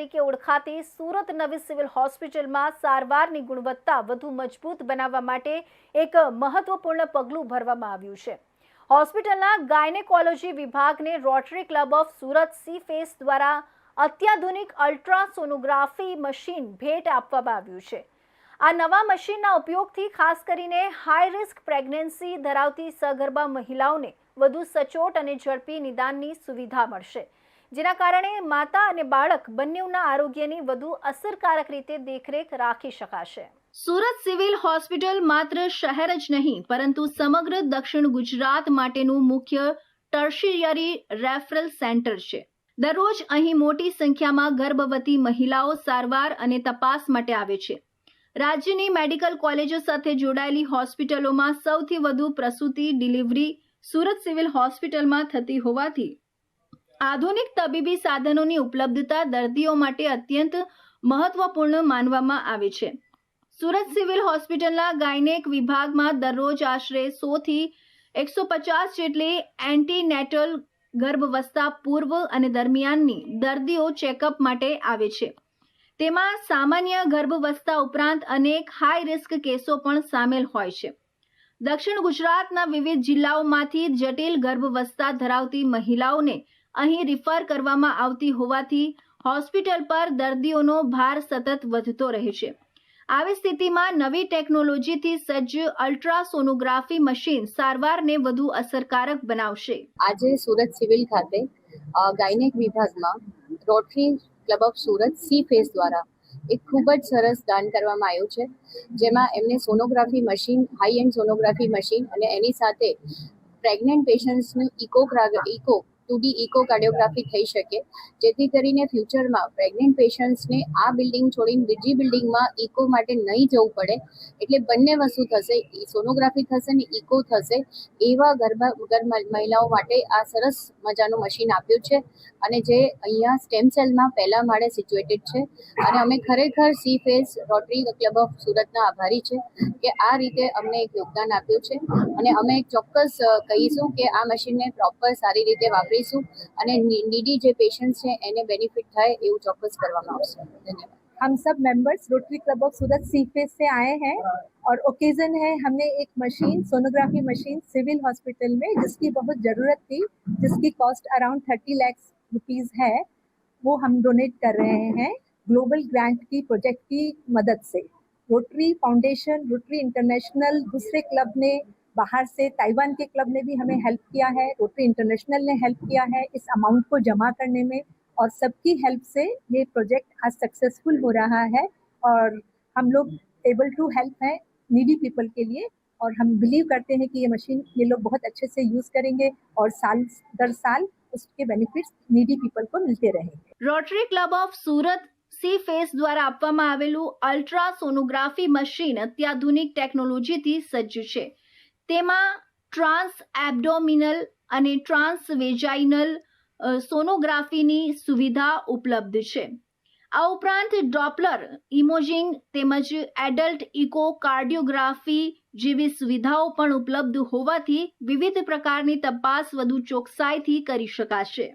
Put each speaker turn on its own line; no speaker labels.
તરીકે ઓળખાતી સુરત નવી સિવિલ હોસ્પિટલમાં સારવારની ગુણવત્તા વધુ મજબૂત બનાવવા માટે એક મહત્વપૂર્ણ પગલું ભરવામાં આવ્યું છે। હોસ્પિટલના ગાયનેકોલોજી વિભાગને rotary club of Surat sea face દ્વારા અત્યાધુનિક અલ્ટ્રાસોનોગ્રાફી મશીન ભેટ આપવામાં આવ્યું છે। આ નવા મશીનના ઉપયોગથી ખાસ કરીને હાઈ રિસ્ક પ્રેગ્નન્સી ધરાવતી સગર્ભા મહિલાઓને વધુ સચોટ અને ઝડપી નિદાનની સુવિધા મળશે, જેના કારણે માતા અને બાળક બંનેના આરોગ્યની વધુ અસરકારક રીતે દેખરેખ રાખી શકાશે। સુરત સિવિલ હોસ્પિટલ માત્ર શહેર જ નહીં પરંતુ સમગ્ર દક્ષિણ ગુજરાત માટેનું મુખ્ય ટર્શિયરી રેફરલ સેન્ટર છે। દરરોજ અહીં મોટી સંખ્યામાં ગર્ભવતી મહિલાઓ સારવાર અને તપાસ માટે આવે છે। રાજ્યની મેડિકલ કોલેજો સાથે જોડાયેલી હોસ્પિટલોમાં સૌથી વધુ પ્રસૂતિ ડિલિવરી સુરત સિવિલ હોસ્પિટલમાં થતી હોવાથી આધુનિક તબીબી સાધનોની ઉપલબ્ધતા દર્દીઓ માટે અત્યંત મહત્વપૂર્ણ માનવામાં આવે છે। સુરત સિવિલ હોસ્પિટલના ગાયનેક વિભાગમાં દરરોજ આશરે 100 થી 150 જેટલી એન્ટીનેટલ ગર્ભાવસ્થા પૂર્વ અને દરમિયાનની દર્દીઓ ચેકઅપ માટે આવે છે। તેમાં સામાન્ય ગર્ભાવસ્થા ઉપરાંત અનેક હાઈ રિસ્ક કેસો પણ સામેલ હોય છે। દક્ષિણ ગુજરાતના વિવિધ જિલ્લાઓમાંથી જટિલ ગર્ભાવસ્થા ધરાવતી મહિલાઓને અહીં રિફર કરવામાં આવતી હોવાથી હોસ્પિટલ પર દર્દીઓનો ભાર સતત વધતો રહે છે। આવી સ્થિતિમાં નવી ટેકનોલોજીથી સજ્જ અલ્ટ્રાસોનોગ્રાફી મશીન સારવારને વધુ અસરકારક બનાવશે।
આજે સુરત સિવિલ ખાતે ગાયનેક વિભાગમાં rotary club of Surat sea face દ્વારા એક ખૂબ જ સરસ દાન કરવામાં આવ્યું છે, જેમાં એમને sonography machine, high and sonography machine અને એની સાથે pregnant પેશન્ટ્સનું eco 2D eco cardiography થઈ શકે, જેથી કરીને ફ્યુચરમાં પ્રેગ્નન્ટ પેશન્ટ્સને આ બિલ્ડિંગ છોડીને બીજી બિલ્ડિંગમાં ઇકો માટે નહીં જવું પડે। એટલે બંને વસ્તુ થશે, સોનોગ્રાફી થશે ને ઇકો થશે। એવા મહિલાઓ માટે આ સરસ મજાનું મશીન આપ્યું છે અને જે અહીંયા સ્ટેમ સેલમાં પહેલા માળે સિચ્યુએટેડ છે। અને અમે ખરેખર સીફેસ રોટરી ક્લબ ઓફ સુરતના આભારી છે કે આ રીતે અમને એક યોગદાન આપ્યું છે અને અમે ચોક્કસ કહીશું કે આ મશીનને પ્રોપર સારી રીતે વાપરીશું અને નીડી જે पेशेंट्स हैं એને बेनिफिट થાય એવું ચોક્કસ કરવામાં આવશે। ધન્યવાદ।
हम सब members rotary club of Surat sea face से आए हैं और ओकेजन है हमने एक machine, sonography machine civil hospital में जिसकी बहुत ज़रूरत थी, जिसकी कॉस्ट अराउंड 30 लाख रुपीस है, वो हम डोनेट कर रहे हैं ग्लोबल ग्रांट की प्रोजेक्ट की मदद से। रोटरी फाउंडेशन, रोटरी इंटरनेशनल, दूसरे क्लब ने बाहर से ताइवान के क्लब ने भी हमें हेल्प किया है, रोटरी इंटरनेशनल ने हेल्प किया है इस अमाउंट को जमा करने में और सबकी हेल्प से ये प्रोजेक्ट आज सक्सेसफुल हो रहा है और हम लोग एबल टू हेल्प हैं नीडी पीपल के लिए और हम बिलीव करते हैं कि ये मशीन ये लोग बहुत अच्छे से यूज़ करेंगे और साल दर साल उसके बेनिफिट्स नीडी पीपल को मिलते रहेंगे।
Rotary club of Surat sea face દ્વારા આપવામાં આવેલું અલ્ટ્રાસોનોગ્રાફી મશીન અત્યાધુનિક ટેકનોલોજીથી સજ્જ છે। તેમાં ટ્રાન્સ એબ્ડોમિનલ અને ટ્રાન્સ વેજાઇનલ સોનોગ્રાફીની સુવિધા ઉપલબ્ધ છે। આ ઉપરાંત ડોપલર ઇમેજિંગ તેમજ એડલ્ટ ઇકો કાર્ડિયોગ્રાફી જેવી સુવિધાઓ પણ ઉપલબ્ધ હોવાથી વિવિધ પ્રકારની તપાસ વધુ ચોકસાઈથી કરી શકાશે।